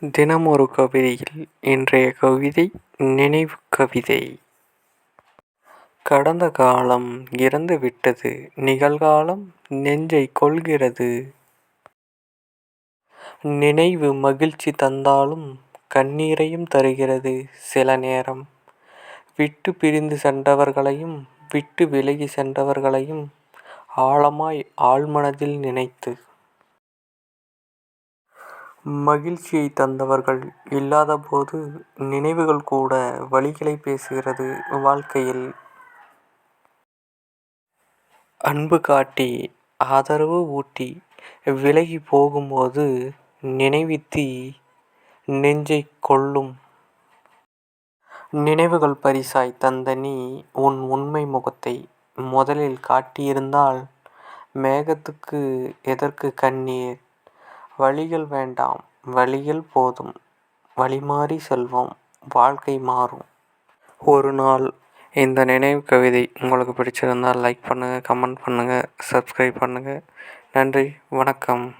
தினம் ஒரு கவிதையில் இன்றைய கவிதை நினைவு கவிதை. கடந்த காலம் இறந்து விட்டது, நிகழ்காலம் நெஞ்சை கொள்கிறது. நினைவு மகிழ்ச்சி தந்தாலும் கண்ணீரையும் தருகிறது. சில நேரம் விட்டு பிரிந்து சென்றவர்களையும் விட்டு விலகி சென்றவர்களையும் ஆழமாய் ஆழ்மனதில் நினைத்து மகிழ்ச்சியை தந்தவர்கள் இல்லாதபோது நினைவுகள் கூட வலிகளை பேசுகிறது. வாழ்க்கையில் அன்பு காட்டி ஆதரவு ஊட்டி விலகி போகும்போது நினைவித்தி நெஞ்சை கொள்ளும். நினைவுகள் பரிசாய் தந்த நீ உன் உண்மை முகத்தை முதலில் காட்டியிருந்தால் மேகத்துக்கு எதற்கு கண்ணீர்? வழிகள் வேண்டாம், வழிகள் போதும், வழிமாறி செல்வோம், வாழ்க்கை மாறும். ஒரு நாள். இந்த நினைவு கவிதை உங்களுக்கு பிடிச்சிருந்தால் லைக் பண்ணுங்கள், கமெண்ட் பண்ணுங்கள், சப்ஸ்கிரைப் பண்ணுங்கள். நன்றி, வணக்கம்.